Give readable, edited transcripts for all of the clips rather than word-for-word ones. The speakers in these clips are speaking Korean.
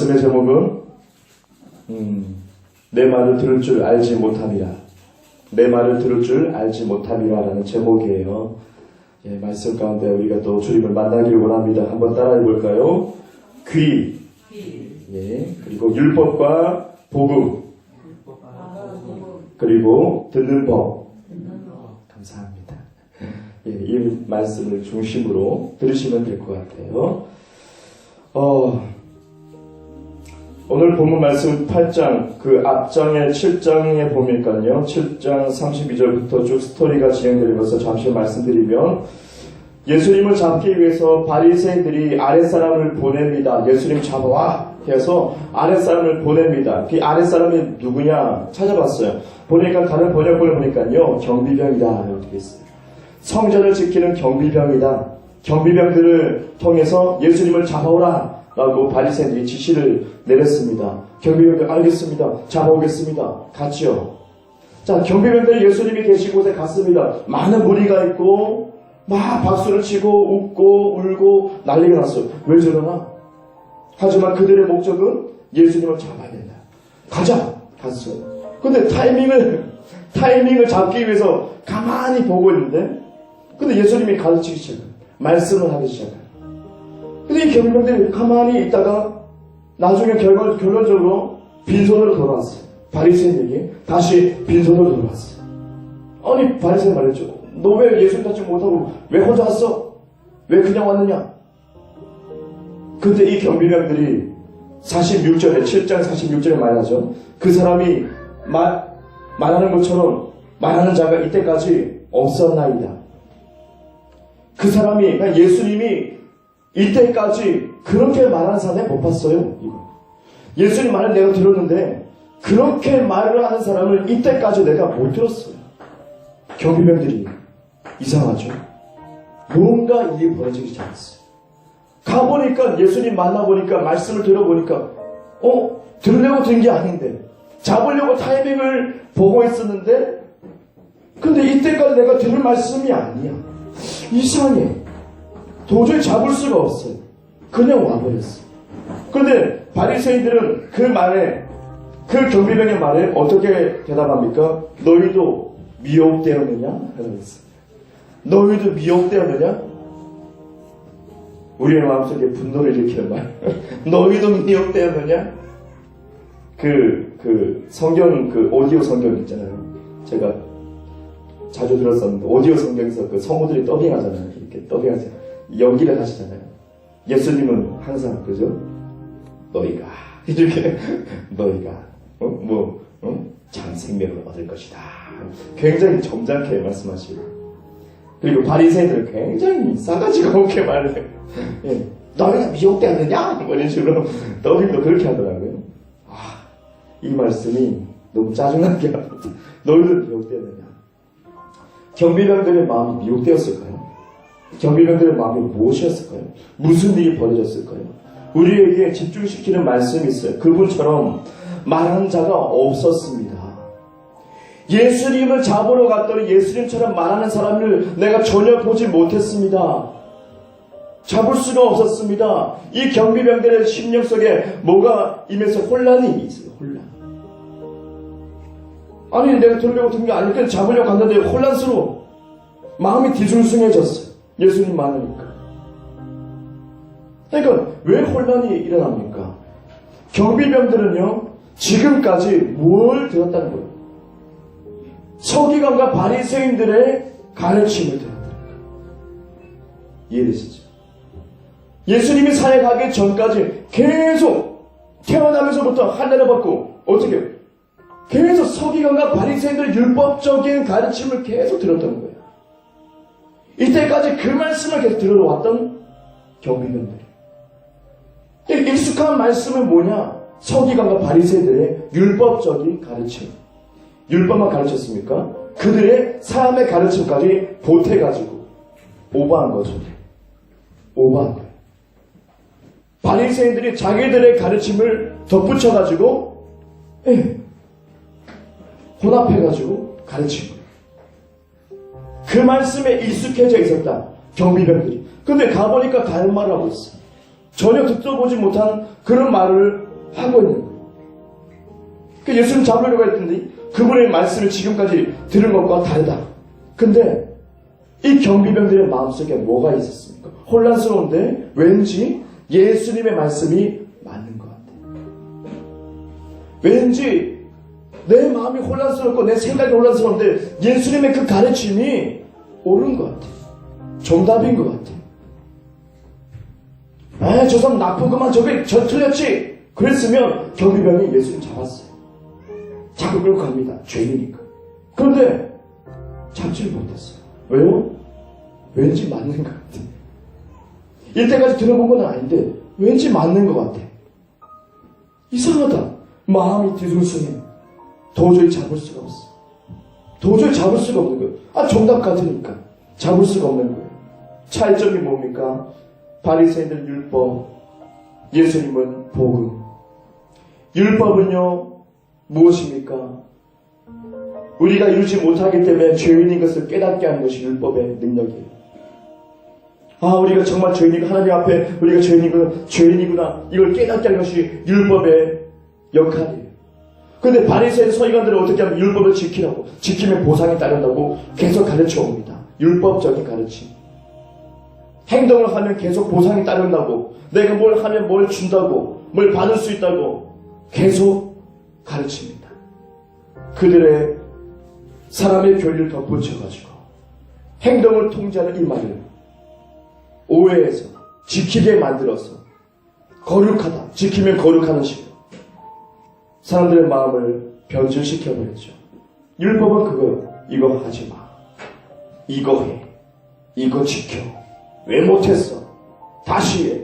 말씀의 제목은 내 말을 들을 줄 알지 못함이라. 내 말을 들을 줄 알지 못함이라 라는 제목이에요. 예, 말씀 가운데 우리가 또 주님을 만나기를 원합니다. 한번 따라해 볼까요? 귀. 예, 그리고 율법과 복음. 그리고 듣는 법. 감사합니다. 예, 이 말씀을 중심으로 들으시면 될 것 같아요. 오늘 본문 말씀 8장, 그 앞장의 7장에 보니까요, 7장 32절부터 쭉 스토리가 진행되는 것을 잠시 말씀드리면, 예수님을 잡기 위해서 바리새인들이 아랫사람을 보냅니다. 예수님 잡아와! 해서 아랫사람을 보냅니다. 그 아랫사람이 누구냐 찾아봤어요. 보니까 다른 번역본을 보니까요, 경비병이다 이렇게 있어요. 성전을 지키는 경비병이다. 경비병들을 통해서 예수님을 잡아오라 라고 바리새인들이 지시를 내렸습니다. 경비병들 알겠습니다. 잡아오겠습니다. 갔죠. 자, 경비병들이 예수님이 계신 곳에 갔습니다. 많은 무리가 있고 막 박수를 치고 웃고 울고 난리가 났어요. 왜 저러나? 하지만 그들의 목적은 예수님을 잡아야 된다. 가자! 갔어요. 근데 타이밍을 잡기 위해서 가만히 보고 있는데, 근데 예수님이 가르치기 시작해요. 말씀을 하기 시작해요. 근데 이 경비병들이 가만히 있다가 나중에 결론적으로 빈손으로 돌아왔어요. 바리새인에게 다시 빈손으로 돌아왔어요. 아니, 바리새인 말했죠. 너 왜 예수님 찾지 못하고 왜 혼자 왔어? 왜 그냥 왔느냐? 근데 이 경비병들이 46절에 7장 46절에 말하죠. 그 사람이 말하는 것처럼 말하는 자가 이때까지 없었나이다. 그 사람이, 그러니까 예수님이 이때까지 그렇게 말하는 사람이 못 봤어요. 이거. 예수님 말을 내가 들었는데 그렇게 말을 하는 사람을 이때까지 내가 못 들었어요. 경비병들이 이상하죠. 뭔가 일이 벌어지기 시작했어요. 가보니까 예수님 만나보니까 말씀을 들어보니까 들으려고 든 게 아닌데 잡으려고 타이밍을 보고 있었는데 근데 이때까지 내가 들을 말씀이 아니야. 이상해. 도저히 잡을 수가 없어요. 그냥 와버렸어. 그런데 바리새인들은 그 말에, 그 경비병의 말에 어떻게 대답합니까? 너희도 미혹되었느냐? 그랬어요. 너희도 미혹되었느냐? 우리의 마음속에 분노를 일으키는 말. 너희도 미혹되었느냐? 성경, 오디오 성경 있잖아요. 제가 자주 들었었는데, 오디오 성경에서 그 성우들이 더빙하잖아요. 이렇게 더빙하잖아요. 연기를 하시잖아요. 예수님은 항상, 그죠? 너희가, 이렇게, 너희가, 참 생명을 얻을 것이다. 굉장히 점잖게 말씀하시고. 그리고 바리새인들은 굉장히 싸가지가 없게 말해요. 예. 너희가 미혹되었느냐? 이런 식으로 더빙도 그렇게 하더라고요. 이 말씀이 너무 짜증나게 합니다. 너희도 미혹되었느냐? 경비병들의 마음이 미혹되었을까요? 경비병들의 마음이 무엇이었을까요? 무슨 일이 벌어졌을까요? 우리에게 집중시키는 말씀이 있어요. 그분처럼 말하는 자가 없었습니다. 예수님을 잡으러 갔더니 예수님처럼 말하는 사람을 내가 전혀 보지 못했습니다. 잡을 수가 없었습니다. 이 경비병들의 심령 속에 뭐가 임해서 혼란이 있어요. 혼란. 아니, 내가 들으려고 든 게 아니니까 잡으려고 갔는데 혼란스러워. 마음이 뒤숭숭해졌어요. 예수님 많으니까. 그러니까 왜 혼란이 일어납니까? 경비병들은요, 지금까지 뭘 들었다는 거예요? 서기관과 바리새인들의 가르침을 들었다는 거예요. 이해되시죠? 예수님이 사역하기 전까지 계속 태어나면서부터 할례를 받고 어떻게 계속 서기관과 바리새인들의 율법적인 가르침을 계속 들었던 거예요. 이때까지 그 말씀을 계속 들어왔던 경비병들이. 익숙한 말씀은 뭐냐? 서기관과 바리새인들의 율법적인 가르침. 율법만 가르쳤습니까? 그들의 삶의 가르침까지 보태가지고 오버한 거죠. 오버한 거예요. 바리새인들이 자기들의 가르침을 덧붙여가지고 혼합해가지고 가르친 거예요. 그 말씀에 익숙해져 있었다. 경비병들이. 근데 가보니까 다른 말을 하고 있어요. 전혀 듣도 보지 못한 그런 말을 하고 있는 거예요. 그 예수님 잡으려고 했더니 그분의 말씀을 지금까지 들은 것과 다르다. 근데 이 경비병들의 마음속에 뭐가 있었습니까? 혼란스러운데 왠지 예수님의 말씀이 맞는 것 같아요. 왠지 내 마음이 혼란스럽고 내 생각이 혼란스러운데 예수님의 그 가르침이 옳은 것 같아요. 정답인 것 같아요. 저 사람 나쁘구만, 저 틀렸지. 그랬으면 경비병이 예수님 잡았어요. 잡고 끌고 갑니다. 죄인이니까. 그런데 잡지를 못했어요. 왜요? 왠지 맞는 것 같아. 이때까지 들어본 건 아닌데 왠지 맞는 것 같아. 이상하다. 마음이 뒤숭숭해. 도저히 잡을 수가 없어. 도저히 잡을 수가 없는 거예요. 정답 같으니까 잡을 수가 없는 거예요. 차이점이 뭡니까? 바리새인들 율법, 예수님은 복음. 율법은요 무엇입니까? 우리가 이루지 못하기 때문에 죄인인 것을 깨닫게 하는 것이 율법의 능력이에요. 우리가 정말 죄인이고 하나님 앞에 우리가 죄인이구나 이걸 깨닫게 하는 것이 율법의 역할이에요. 그런데 바리새인 서기관들은 어떻게 하면 율법을 지키라고, 지키면 보상이 따른다고 계속 가르쳐 옵니다. 율법적인 가르침. 행동을 하면 계속 보상이 따른다고, 내가 뭘 하면 뭘 준다고, 뭘 받을 수 있다고 계속 가르칩니다. 그들의 사람의 교리를 덧붙여가지고 행동을 통제하는 이 말을 오해해서 지키게 만들어서 거룩하다, 지키면 거룩하는 식으로 사람들의 마음을 변질시켜버렸죠. 율법은 그거예요. 이거 하지 마, 이거 해, 이거 지켜, 왜 못했어, 다시 해,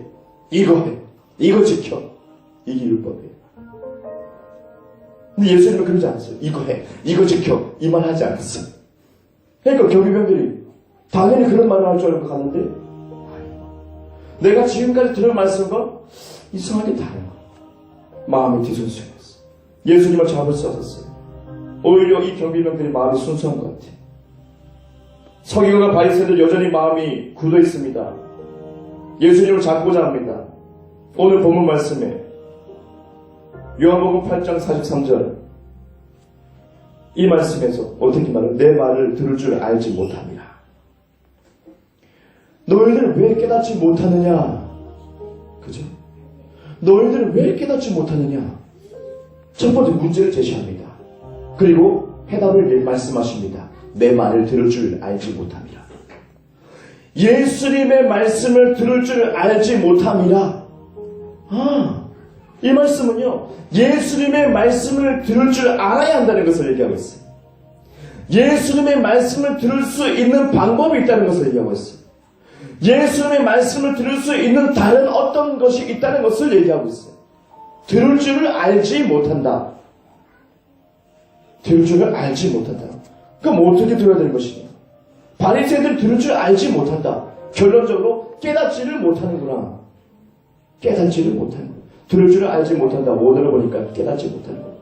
이거 해, 이거 지켜. 이게 율법이에요. 근데 예수님은 그러지 않았어요. 이거 해, 이거 지켜, 이 말 하지 않았어요. 그러니까 경비병들이 당연히 그런 말을 할 줄 알고 갔는데 내가 지금까지 들은 말씀과 이상하게 다른 거예요. 마음이 뒤숭숭했어. 예수님을 잡을 수 없었어요. 오히려 이 경비병들이 마음이 순수한 것 같아요. 서기관과 바리새인들 여전히 마음이 굳어 있습니다. 예수님을 잡고자 합니다. 오늘 본문 말씀에 요한복음 8장 43절 이 말씀에서 어떻게 말해요? 내 말을 들을 줄 알지 못합니다. 너희들은 왜 깨닫지 못하느냐? 그죠? 너희들은 왜 깨닫지 못하느냐? 첫 번째 문제를 제시합니다. 그리고 해답을 말씀하십니다. 내 말을 들을 줄 알지 못함이라. 예수님의 말씀을 들을 줄 알지 못함이라. 이 말씀은요, 예수님의 말씀을 들을 줄 알아야 한다는 것을 얘기하고 있어요. 예수님의 말씀을 들을 수 있는 방법이 있다는 것을 얘기하고 있어요. 예수님의 말씀을 들을 수 있는 다른 어떤 것이 있다는 것을 얘기하고 있어요. 들을 줄을 알지 못한다. 들을 줄을 알지 못한다. 그럼 어떻게 들어야 되는 것이냐? 바리새인들은 들을 줄 알지 못한다. 결론적으로 깨닫지를 못하는구나. 깨닫지를 못하는 거야. 들을 줄을 알지 못한다. 못 알아보니까 깨닫지 못하는 거야.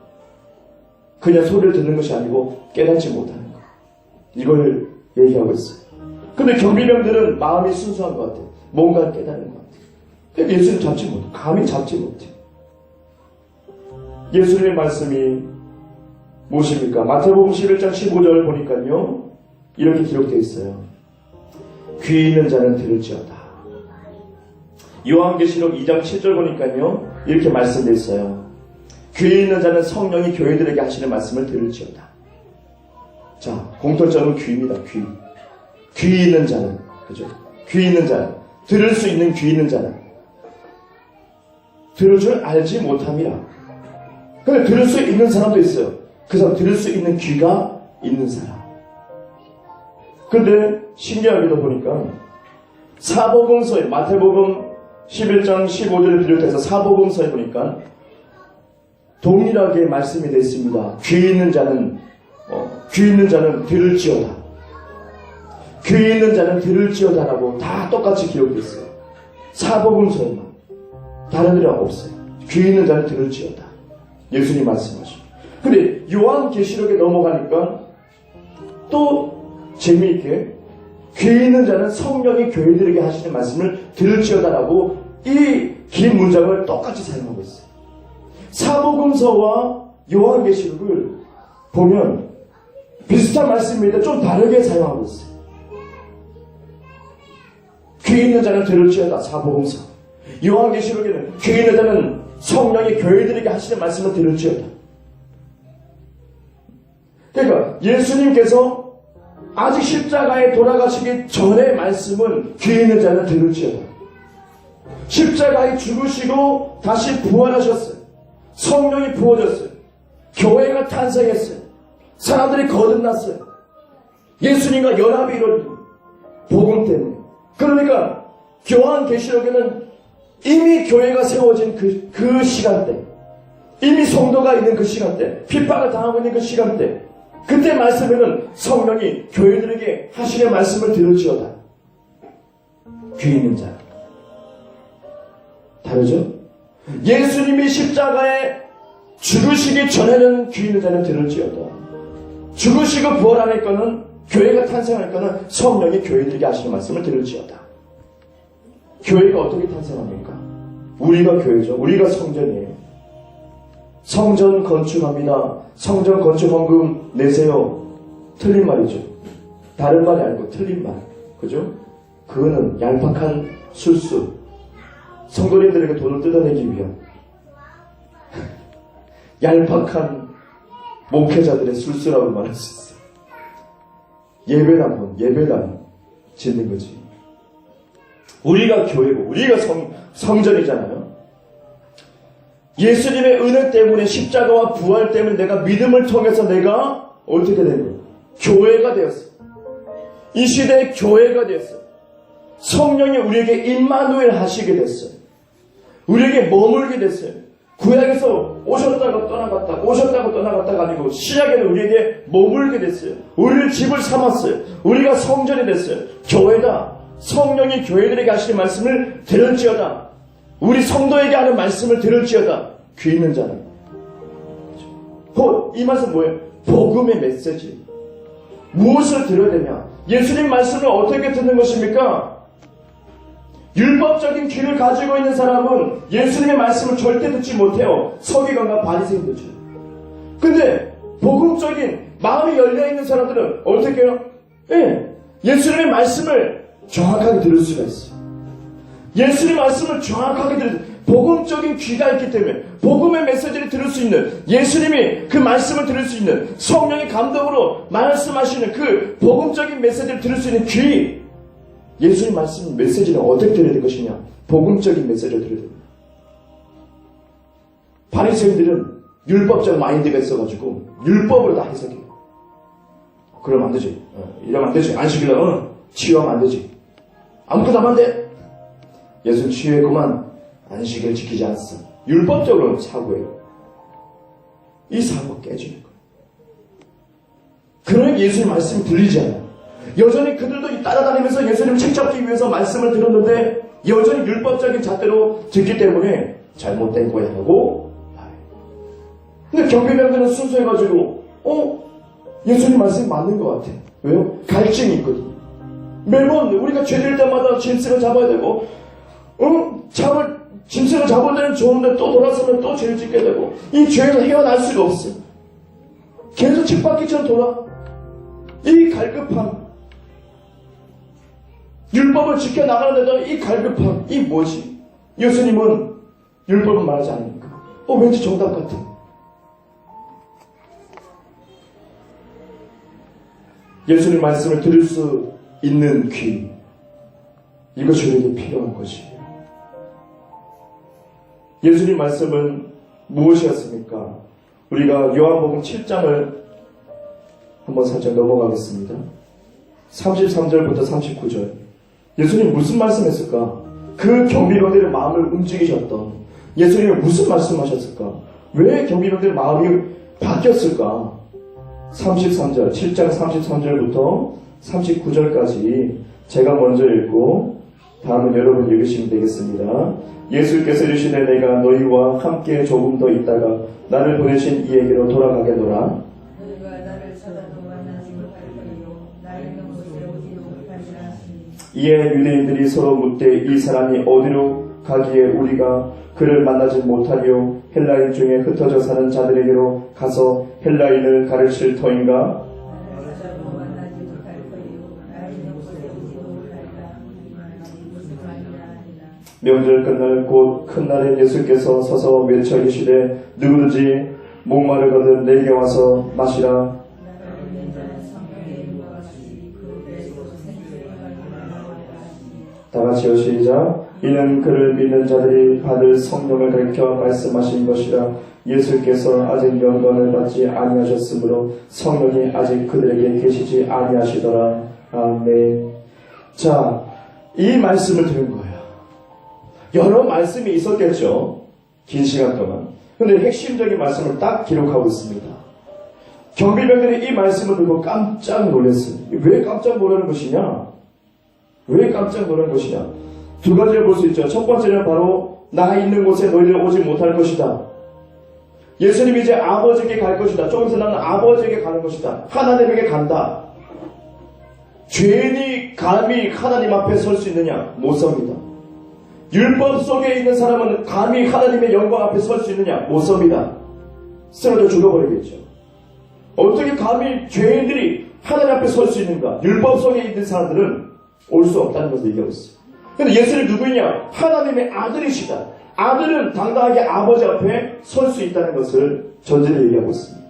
그냥 소리를 듣는 것이 아니고 깨닫지 못하는 거야. 이걸 얘기하고 있어요. 근데 경비병들은 마음이 순수한 것 같아요. 뭔가 깨닫는 것 같아요. 예수님 잡지 못해. 감히 잡지 못해. 예수님의 말씀이 무엇입니까? 마태복음 11장 15절 보니까요, 이렇게 기록되어 있어요. 귀 있는 자는 들을지어다. 요한계시록 2장 7절 보니까요, 이렇게 말씀되어 있어요. 귀 있는 자는 성령이 교회들에게 하시는 말씀을 들을지어다. 자, 공통점은 귀입니다. 귀 있는 자는, 그죠? 귀 있는 자는, 들을 수 있는 귀 있는 자는 들을 줄 알지 못함이라. 근데 들을 수 있는 사람도 있어요. 그 사람 들을 수 있는 귀가 있는 사람. 근데 신기하게도 보니까 사복음서에, 마태복음 11장 15절을 비롯해서 사복음서에 보니까 동일하게 말씀이 되어 있습니다. 귀 있는 자는 들을지어다. 귀 있는 자는 들을지어다라고 다 똑같이 기록되어 있어요. 사복음서에만. 다른 데는 없어요. 귀 있는 자는 들을지어다. 예수님 말씀하시죠. 근데 요한계시록에 넘어가니까 또 재미있게 귀 있는 자는 성령이 교회들에게 하시는 말씀을 들을지어다라고 이 긴 문장을 똑같이 사용하고 있어요. 사복음서와 요한계시록을 보면 비슷한 말씀입니다. 좀 다르게 사용하고 있어요. 귀 있는 자는 들을지어다. 사복음서. 요한계시록에는 귀 있는 자는 성령이 교회들에게 하시는 말씀을 들을지어다. 그러니까 예수님께서 아직 십자가에 돌아가시기 전의 말씀은 귀 있는 자는 들을지어다. 십자가에 죽으시고 다시 부활하셨어요. 성령이 부어졌어요. 교회가 탄생했어요. 사람들이 거듭났어요. 예수님과 연합이 이루어진 복음 때문에. 그러니까 요한계시록에는 이미 교회가 세워진 그 시간대, 이미 성도가 있는 그 시간대, 핍박을 당하고 있는 그 시간대, 그때 말씀에는 성령이 교회들에게 하시는 말씀을 들을지어다. 귀 있는 자. 다르죠? 예수님이 십자가에 죽으시기 전에는 귀 있는 자는 들을지어다. 죽으시고 부활할 거는, 교회가 탄생할 거는 성령이 교회들에게 하시는 말씀을 들을지어다. 교회가 어떻게 탄생합니까? 우리가 교회죠. 우리가 성전이에요. 성전 건축합니다. 성전 건축 헌금 내세요. 틀린 말이죠. 다른 말이 아니고 틀린 말. 그죠? 그거는 얄팍한 술수. 성도님들에게 돈을 뜯어내기 위한 얄팍한 목회자들의 술수라고 말할 수 있어요. 예배당 짓는 거지. 우리가 교회고 우리가 성전이잖아요. 예수님의 은혜 때문에, 십자가와 부활 때문에 내가 믿음을 통해서 내가 어떻게 된 거예요? 교회가 되었어요. 이 시대의 교회가 되었어요. 성령이 우리에게 임마누엘 하시게 됐어요. 우리에게 머물게 됐어요. 구약에서 오셨다가 떠나갔다가 아니고 신약에는 우리에게 머물게 됐어요. 우리를 집을 삼았어요. 우리가 성전이 됐어요. 교회다. 성령이 교회들에게 하시는 말씀을 들을지어다. 우리 성도에게 하는 말씀을 들을지어다. 귀 있는 자는. 이 말씀 뭐예요? 복음의 메시지. 무엇을 들어야 되냐? 예수님 말씀을 어떻게 듣는 것입니까? 율법적인 귀를 가지고 있는 사람은 예수님의 말씀을 절대 듣지 못해요. 서기관과 바리새인들죠. 근데 복음적인 마음이 열려있는 사람들은 어떻게 해요? 예수님의 말씀을 정확하게 들을 수가 있어요. 예수님의 말씀을 정확하게 복음적인 귀가 있기 때문에 복음의 메시지를 들을 수 있는, 예수님이 그 말씀을 들을 수 있는, 성령의 감동으로 말씀하시는 그 복음적인 메시지를 들을 수 있는 귀. 예수님 말씀 메시지는 어떻게 들어야 될 것이냐? 복음적인 메시지를 들어야 됩니다. 바리새인들은 율법적 마인드가 있어가지고 율법으로 다 해석해요. 그러면 안 되지. 이러면 안 되지. 안식일날 치유하면 안 되지. 아무것도 하면 안 돼. 예수는 치유했구만. 안식일을 지키지 않았어. 율법적으로는 사고예요. 이 사고가 깨지는 거예요. 그러니 예수님 말씀이 들리지 않아요. 여전히 그들도 따라다니면서 예수님 책 잡기 위해서 말씀을 들었는데 여전히 율법적인 잣대로 듣기 때문에 잘못된 거야 하고 말해요. 근데 경비병들은 순수해가지고 예수님 말씀이 맞는 것 같아. 왜요? 갈증이 있거든요. 매번 우리가 죄질 때마다 짐승을 잡아야 되고 짐승을 잡을 때는 좋은데 또 돌아서면 또 죄를 짓게 되고 이 죄에서 헤어날 수가 없어요. 계속 쳇바퀴처럼 돌아. 이 갈급함, 율법을 지켜나가는데도 이 갈급함, 이 뭐지? 예수님은 율법은 말하지 않으니까 왠지 정답 같아. 예수님 말씀을 들을 수 있는 귀, 이것이 우리에게 필요한 것이에요. 예수님 말씀은 무엇이었습니까? 우리가 요한복음 7장을 한번 살짝 넘어가겠습니다. 33절부터 39절. 예수님이 무슨 말씀했을까? 그 경비병들의 마음을 움직이셨던 예수님이 무슨 말씀하셨을까? 왜 경비병들의 마음이 바뀌었을까? 33절, 7장 33절부터 39절까지 제가 먼저 읽고 다음은 여러분 읽으시면 되겠습니다. 예수께서 이르시되 내가 너희와 함께 조금 더 있다가 나를 보내신 이에게로 돌아가겠노라. 너희가 나를 찾아도 만나지 못할 거요 나를 있는 곳에 오지도 못하리라 하시니. 이에 유대인들이 서로 묻되 이 사람이 어디로 가기에 우리가 그를 만나지 못하리요. 헬라인 중에 흩어져 사는 자들에게로 가서 헬라인을 가르칠 터인가? 나를 찾아도 만나지 못할 거요. 나 있는 곳에 오지도 못할까. 이 말이 무슨 말이라 하니라. 명절 끝날 곧 큰 날에 예수께서 서서 외쳐 이르시되 누구든지 목마르거든 내게 와서 마시라. 나를 믿는 자는 성령의 인과 같이 그 배에서 생수의 강이 흘러나오리라 하시니. 다같이요 시작. 이는 그를 믿는 자들이 받을 성령을 가리켜 말씀하신 것이라. 예수께서 아직 영광을 받지 아니하셨으므로 성령이 아직 그들에게 계시지 아니하시더라. 아멘. 자, 이 말씀을 들은 거예요. 여러 말씀이 있었겠죠. 긴 시간 동안. 근데 핵심적인 말씀을 딱 기록하고 있습니다. 경비병들이 이 말씀을 듣고 깜짝 놀랐어요. 왜 깜짝 놀라는 것이냐? 왜 깜짝 놀라는 것이냐? 두 가지를 볼 수 있죠. 첫 번째는 바로 나 있는 곳에 너희들 오지 못할 것이다. 예수님이 이제 아버지에게 갈 것이다. 조금 있으면 나는 아버지에게 가는 것이다. 하나님에게 간다. 죄인이 감히 하나님 앞에 설 수 있느냐? 못 섭니다. 율법 속에 있는 사람은 감히 하나님의 영광 앞에 설 수 있느냐? 못 섭니다. 쓰러져 죽어버리겠죠. 어떻게 감히 죄인들이 하나님 앞에 설 수 있는가? 율법 속에 있는 사람들은 올 수 없다는 것을 얘기하고 있어요. 근데 예수님 누구냐? 하나님의 아들이시다. 아들은 당당하게 아버지 앞에 설 수 있다는 것을 전제로 얘기하고 있습니다.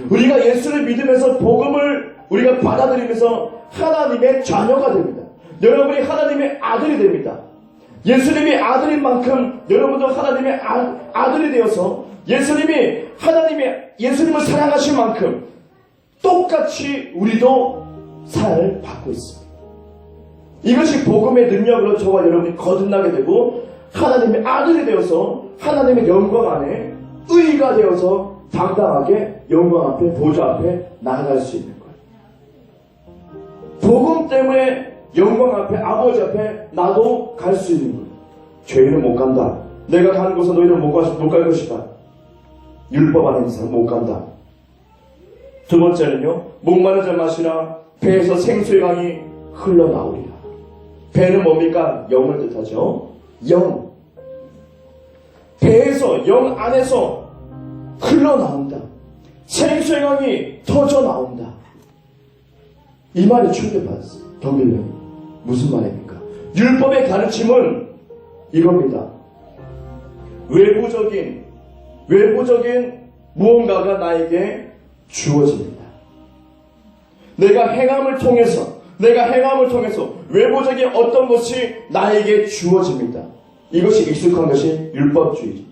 우리가 예수를 믿으면서 복음을 우리가 받아들이면서 하나님의 자녀가 됩니다. 여러분이 하나님의 아들이 됩니다. 예수님이 아들인 만큼 여러분도 하나님의 아들이 되어서 예수님을 사랑하신 만큼 똑같이 우리도 사랑을 받고 있습니다. 이것이 복음의 능력으로 저와 여러분이 거듭나게 되고 하나님의 아들이 되어서 하나님의 영광 안에 의가 되어서 당당하게 영광 앞에 보좌 앞에 나아갈 수 있는 거예요. 복음 때문에 영광 앞에 아버지 앞에 나도 갈 수 있는 거예요. 죄인은 못 간다. 내가 가는 곳에 너희는 못 갈 것이다. 율법 안에 있는 사람 못 간다. 두 번째는요. 목마른 자 마시라. 배에서 생수의 강이 흘러나오리라. 배는 뭡니까? 영을 뜻하죠. 영. 배에서 영 안에서 흘러나온다. 생수의 강이 터져 나온다. 이 말에 충격받았어요. 경비병이. 무슨 말입니까? 율법의 가르침은 이겁니다. 외부적인 무언가가 나에게 주어집니다. 내가 행함을 통해서 외부적인 어떤 것이 나에게 주어집니다. 이것이 익숙한 것이 율법주의죠.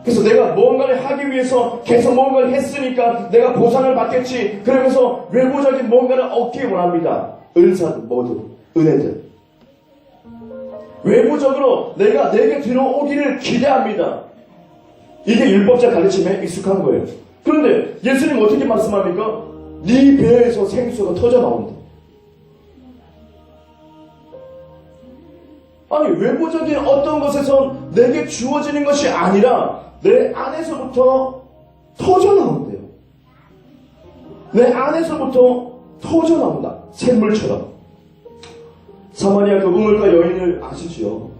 그래서 내가 무언가를 하기 위해서 계속 무언가를 했으니까 내가 보상을 받겠지. 그러면서 외부적인 무언가를 얻기 원합니다. 은사들 모두 은혜들. 외부적으로 내게 들어오기를 기대합니다. 이게 율법자 가르침에 익숙한 거예요. 그런데 예수님 어떻게 말씀합니까? 네 배에서 생수가 터져 나온다. 아니 외부적인 어떤 것에서 내게 주어지는 것이 아니라 내 안에서부터 터져 나온대요. 내 안에서부터 터져 나온다. 샘물처럼. 사마리아 그 우물가 여인을 아시죠?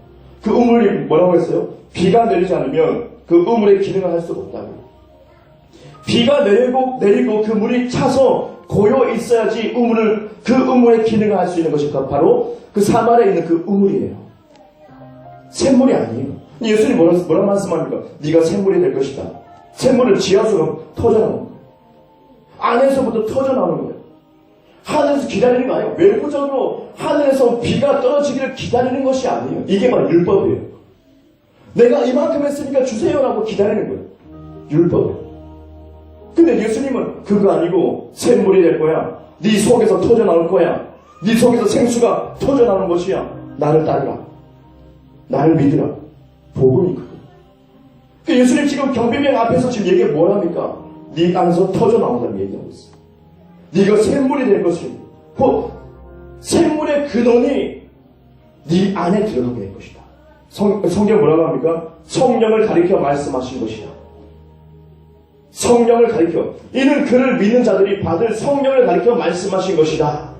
그 우물이 뭐라고 했어요? 비가 내리지 않으면 그 우물의 기능을 할 수가 없다고. 비가 내리고 그 물이 차서 고여 있어야지 그 우물의 기능을 할 수 있는 것이 바로 그 사마리아에 있는 그 우물이에요. 샘물이 아니에요. 예수님이 뭐라 말씀합니까? 네가 샘물이 될 것이다. 샘물은 지하수로 터져나오는 거예요. 안에서부터 터져나오는 거예요. 하늘에서 기다리는 거 아니에요. 외부적으로 하늘에서 비가 떨어지기를 기다리는 것이 아니에요. 이게 바로 율법이에요. 내가 이만큼 했으니까 주세요라고 기다리는 거예요. 율법이에요. 근데 예수님은 그거 아니고 샘물이 될 거야. 네 속에서 터져나올 거야. 네 속에서 생수가 터져나오는 것이야. 나를 따르라. 나를 믿으라. 복음이 그거. 그러니까 예수님 지금 경비병 앞에서 지금 얘기 뭐랍니까? 네 안에서 터져나온다는 얘기하고 있어. 네가 샘물이 될 것이고 그 샘물의 근원이 네 안에 들어가게 될 것이다. 성경 뭐라고 합니까? 성령을 가리켜 말씀하신 것이다. 성령을 가리켜. 이는 그를 믿는 자들이 받을 성령을 가리켜 말씀하신 것이다.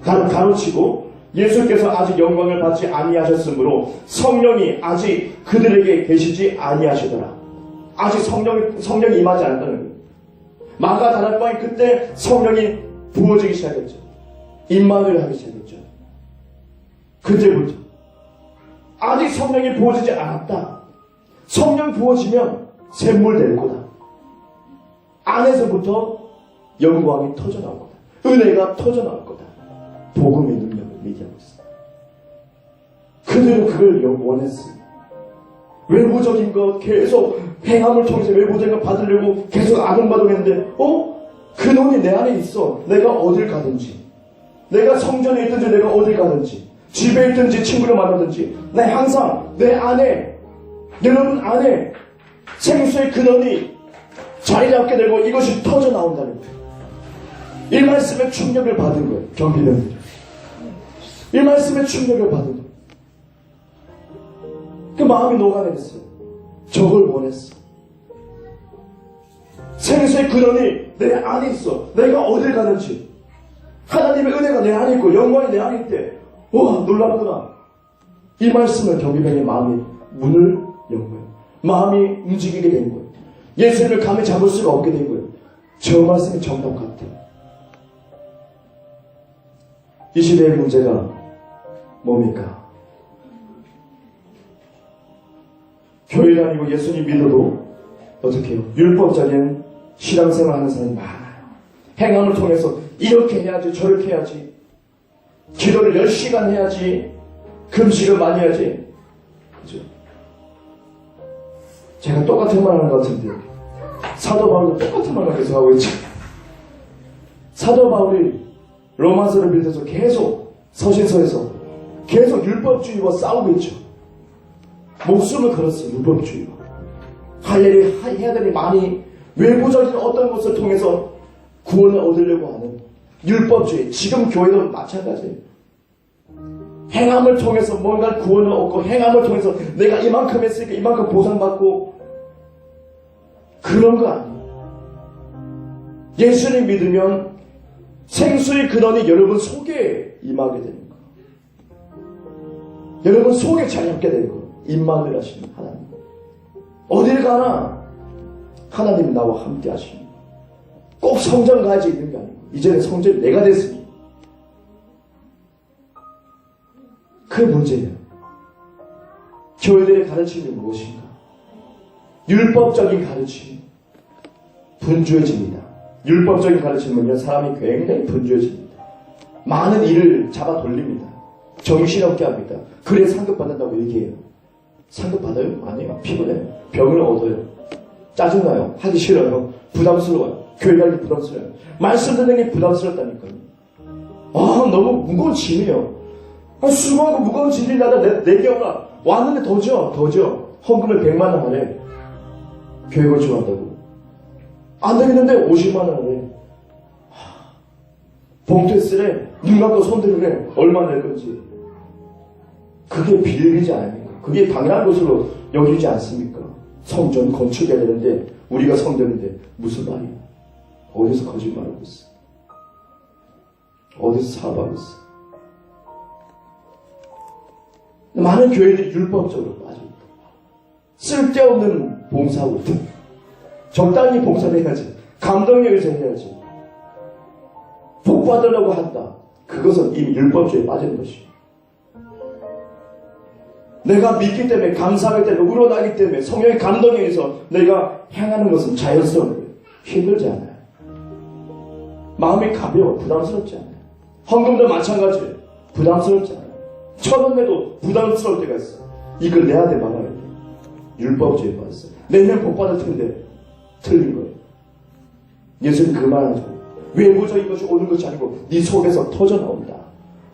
가로치고 예수께서 아직 영광을 받지 아니하셨으므로 성령이 아직 그들에게 계시지 아니하시더라. 아직 성령이 임하지 않았다는 거예요. 마가 다락방에 그때 성령이 부어지기 시작했죠. 임마누엘 하기 시작했죠. 그때부터 아직 성령이 부어지지 않았다. 성령 부어지면 샘물 될 거다. 안에서부터 영광이 터져나올 거다. 은혜가 터져나올 거다. 복음의 능력을 얘기하고 있습니다. 그들은 그걸 원했어요. 외부적인 것 계속 행함을 통해서 외부적인 것 받으려고 계속 아둥바둥했는데 근원이 내 안에 있어. 내가 어딜 가든지, 내가 성전에 있든지 내가 어딜 가든지, 집에 있든지 친구를 만나든지, 나 항상 내 안에, 여러분 안에 생수의 근원이 자리 잡게 되고 이것이 터져 나온다는 거예요. 이 말씀에 충격을 받은 거예요. 경비병들이 이 말씀에 충격을 받은 거예요. 그 마음이 녹아내렸어요. 저걸 원했어. 생수의 근원이 내 안에 있어. 내가 어딜 가든지 하나님의 은혜가 내 안에 있고 영광이 내 안에 있대. 와, 놀랍구나. 이 말씀을 경비병의 마음이 문을 연 거예요. 마음이 움직이게 된 거예요. 예수님을 감히 잡을 수가 없게 된 거예요. 저 말씀이 정답 같아요. 이 시대의 문제가 뭡니까? 교회 다니고 예수님 믿어도 어떻게 해요? 율법적인 신앙생활 하는 사람이 많아요. 행함을 통해서 이렇게 해야지 저렇게 해야지, 기도를 10시간 해야지, 금식을 많이 해야지. 그죠? 제가 똑같은 말 하는 것 같은데 사도 바울도 똑같은 말만 계속 하고 있죠. 사도 바울이 로마서를 빌려서 계속 서신서에서 계속 율법주의와 싸우고 있죠. 목숨을 걸었어요. 율법주의와. 할 일이 해야 될 일이 많이, 외부적인 어떤 것을 통해서 구원을 얻으려고 하는 율법주의. 지금 교회도 마찬가지예요. 행함을 통해서 뭔가 구원을 얻고, 행함을 통해서 내가 이만큼 했으니까 이만큼 보상받고, 그런 거 아니에요. 예수를 믿으면 생수의 근원이 여러분 속에 임하게 되는 거예요. 여러분 속에 자리 잡게 되는 거예요. 임마누엘 하시는 하나님. 어딜 가나 하나님이 나와 함께 하시는 거예요. 꼭 성전 가야지 있는 게 아니고 이제는 성전이 내가 됐으니. 그 문제예요. 교회들의 가르침이 무엇인가? 율법적인 가르침, 분주해집니다. 율법적인 가르침은요, 사람이 굉장히 분주해집니다. 많은 일을 잡아 돌립니다. 정신없게 합니다. 그래 상급받는다고 얘기해요. 상급받아요? 아니에요. 피곤해요. 병을 얻어요. 짜증나요. 하기 싫어요. 부담스러워요. 교회 가기 부담스러워요. 말씀 듣는 게 부담스럽다니까요. 너무 무거운 짐이에요. 수고하고 무거운 짐이 나다 내 경우가 왔는데 더 줘. 헌금을 100만 원 하래. 교회 건축한다고. 안 되겠는데 50만 원 하래. 봉투에 쓰래. 눈 감고 손 들으래. 얼마 낼 건지. 그게 비밀이지 않습니까? 그게 당연한 것으로 여기지 않습니까? 성전 건축해야 되는데 우리가 성전인데 무슨 말이야? 어디서 거짓말하고 있어? 어디서 사업하고 있어? 많은 교회들이 율법적으로 빠집니다. 쓸데없는 봉사하고 있다. 적당히 봉사를 해야지. 감동에 의해서 해야지. 복 받으려고 한다. 그것은 이미 율법주의에 빠지는 것이에요. 내가 믿기 때문에, 감사하기 때문에, 우러나기 때문에, 성령의 감동에 의해서 내가 행하는 것은 자연스러운 거예요. 힘들지 않아요. 마음이 가벼워. 부담스럽지 않아요. 헌금도 마찬가지예요. 부담스럽지 않아요. 천원 내도 부담스러울 때가 있어. 이걸 내한테 말아야 돼. 율법주의에 빠졌어요. 내년 복 받을 텐데 틀린 거예요. 예수님 그 말하죠. 외부적인 것이 오는 것이 아니고 네 속에서 터져 나온다.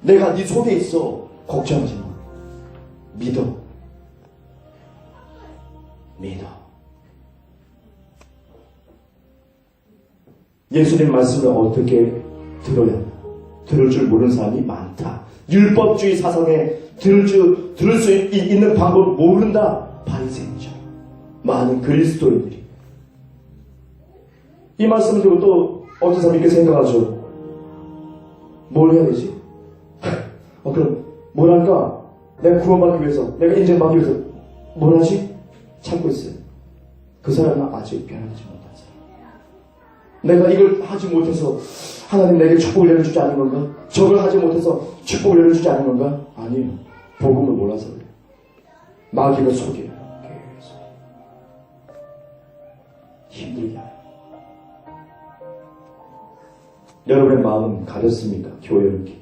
내가 네 속에 있어. 걱정하지 마. 믿어. 예수님 말씀을 어떻게 들어야 하나? 들을 줄 모르는 사람이 많다. 율법주의 사상에 들을 수 있는 방법을 모른다. 바리새인처럼 많은 그리스도인들이. 이 말씀을 듣고 또 어떤 사람이 이렇게 생각하죠. 뭘 해야 되지? 그럼 뭐랄까? 내가 구원받기 위해서, 내가 인정받기 위해서 뭘 하지? 찾고 있어요. 그 사람은 아직 변하지 못한 사람. 내가 이걸 하지 못해서 하나님 내게 축복을 내려주지 않은 건가? 저걸 하지 못해서 축복을 내려주지 않은 건가? 아니에요. 복음을 몰라서 그래요. 마귀가 속여요. 계속. 힘들게 해요. 여러분의 마음은 가렸습니까? 교회 이렇게.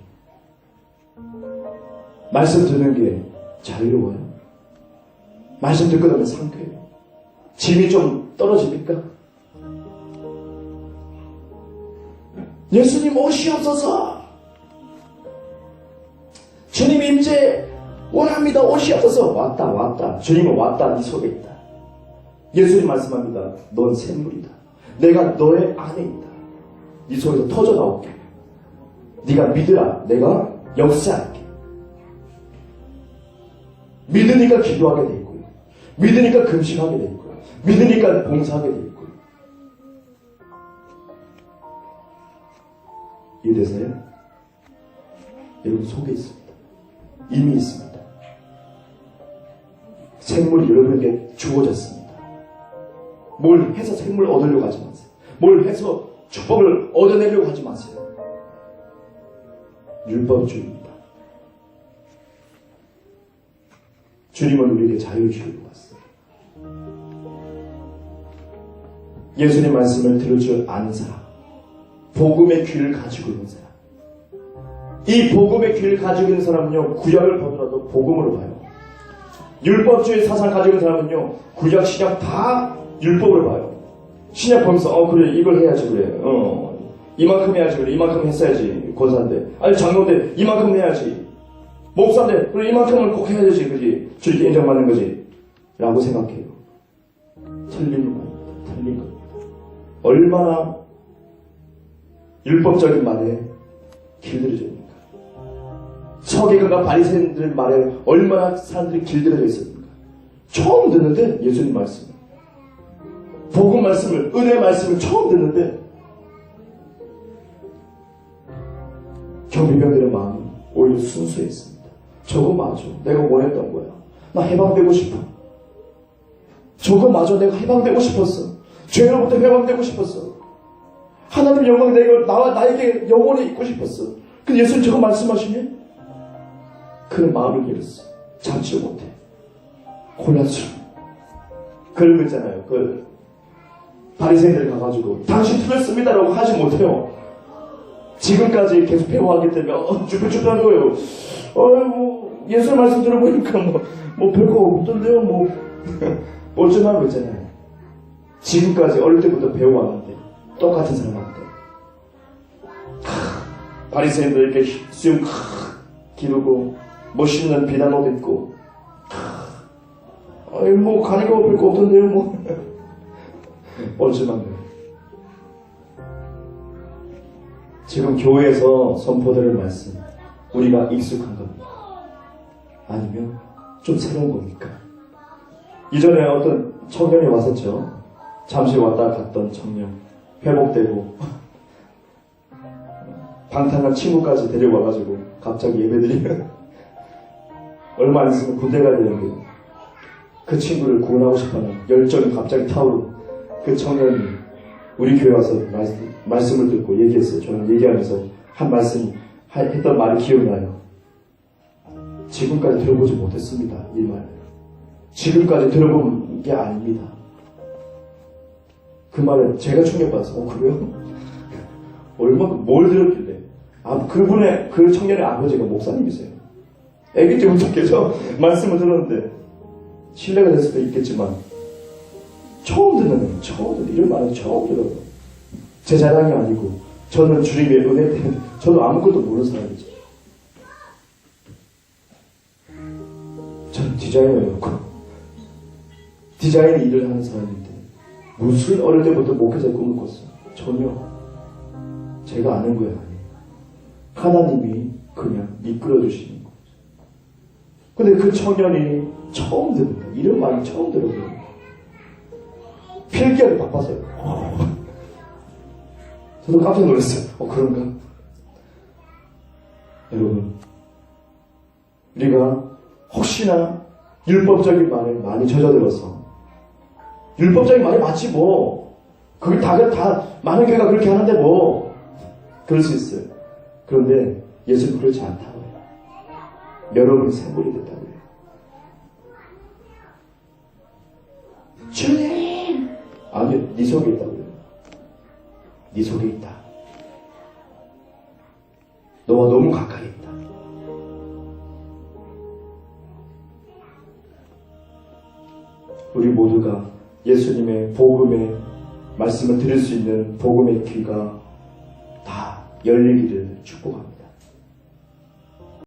말씀 듣는 게 자유로워요. 말씀 듣고 나면 상쾌해요. 짐이 좀 떨어집니까? 예수님 오시옵소서. 주님 임재 원합니다. 오시옵소서. 왔다. 주님은 왔다. 네 속에 있다. 예수님 말씀합니다. 넌 샘물이다. 내가 너의 안에 있다. 네 속에서 터져 나올게. 네가 믿으라. 내가 역사할게. 믿으니까 기도하게 돼 있고요. 믿으니까 금식하게 돼 있고요. 믿으니까 봉사하게 돼 있고요. 이해되세요? 여러분 속에 있습니다. 이미 있습니다. 생물이 여러분에게 주어졌습니다. 뭘 해서 생물을 얻으려고 하지 마세요. 뭘 해서 축복을 얻어내려고 하지 마세요. 율법주의입니다. 주님은 우리에게 자유를 주려고 왔어요. 예수님 말씀을 들을 줄 아는 사람, 복음의 귀를 가지고 있는 사람, 이 복음의 귀를 가지고 있는 사람은요, 구약을 보더라도 복음으로 봐요. 율법주의 사상을 가지고 있는 사람은요, 구약, 신약 다 율법으로 봐요. 신약 보면서 그래 이걸 해야지 그래. 이만큼 해야지 그래. 이만큼 했어야지 권사인데. 아니 장로인데 이만큼 해야지. 목사인데 그래 이만큼은 꼭 해야 되지 그지. 주님께 인정받는 거지 라고 생각해요. 틀린 겁니다. 틀린 겁니다. 얼마나 율법적인 말에 길들여져 있는가. 서기관과 바리새인들 말에 얼마나 사람들이 길들여져 있었는가. 처음 듣는데 예수님 말씀을, 복음 말씀을, 은혜 말씀을 처음 듣는데 경비병들의 마음은 오히려 순수했습니다. 저거 맞아. 내가 원했던 거야. 나 해방되고 싶어. 저거 맞아. 내가 해방되고 싶었어. 죄로부터 해방되고 싶었어. 하나님 영광이 나에게 영원히 있고 싶었어. 근데 예수님 저거 말씀하시면 그는 마음을 열었어. 참지 못해. 곤란스러워. 그런 거 있잖아요. 그 바리새인들 가가지고 당신 틀렸습니다라고 하지 못해요. 지금까지 계속 배워왔기 때문에 쭈뼛쭈뼛한 거예요. 뭐 예수 말씀 들어보니까 뭐 별거 없던데요. 뭐 어쩌나 있잖아요. 지금까지 어릴 때부터 배워왔는데 똑같은 사람한테 바리새인들 이렇게 수염 기르고 멋있는 비단 옷 입고 뭐 가니까 별거 없던데요. 뭐 어쩌나 거예요. 지금 교회에서 선포되는 말씀 우리가 익숙한 겁니까? 아니면 좀 새로운 겁니까? 이전에 어떤 청년이 왔었죠. 잠시 왔다 갔던 청년 회복되고 방탕한 친구까지 데려와가지고 갑자기 예배드리면 얼마 안 있으면 군대 가야 되는데 그 친구를 구원하고 싶어하는 열정이 갑자기 타오르고 그 청년이 우리 교회 와서 말씀을 듣고 얘기했어요. 저는 얘기하면서 한 말씀 했던 말이 기억나요. 지금까지 들어보지 못했습니다. 이 말. 지금까지 들어본 게 아닙니다. 그 말을 제가 충격받았어요. 그래요? 얼마나 뭘 들었길래? 그분의 그 청년의 아버지가 목사님이세요. 아기 때부터 계속 말씀을 들었는데 신뢰가 될 수도 있겠지만 처음 듣는 이런 말은 처음 들어요. 제 자랑이 아니고 저는 주님의 은혜 때문에 저도 아무것도 모르는 사람이죠. 저는 디자이너였고 디자인 일을 하는 사람인데 무슨 어릴 때부터 목회자의 꿈을 꿨어요. 전혀 제가 아는 거예요. 하나님이 그냥 이끌어주시는 거죠. 근데 그 청년이 처음 듣는다. 이런 말을 처음 들어요. 필기하기 바빠서요. 저도 깜짝 놀랐어요. 그런가? 여러분, 우리가 혹시나 율법적인 말에 많이 젖어들어서 율법적인 말이 맞지 뭐 그게 다 많은 교회가 그렇게 하는데 뭐 그럴 수 있어요. 그런데 예수는 그렇지 않다고 해요. 여러분이 샘물이 됐다고 해요. 주님! 아니요, 네 속에 있다고 해요. 네 속에 있다. 너와 너무 가까이 있다. 우리 모두가 예수님의 복음의 말씀을 들을 수 있는 복음의 귀가 다 열리기를 축복합니다.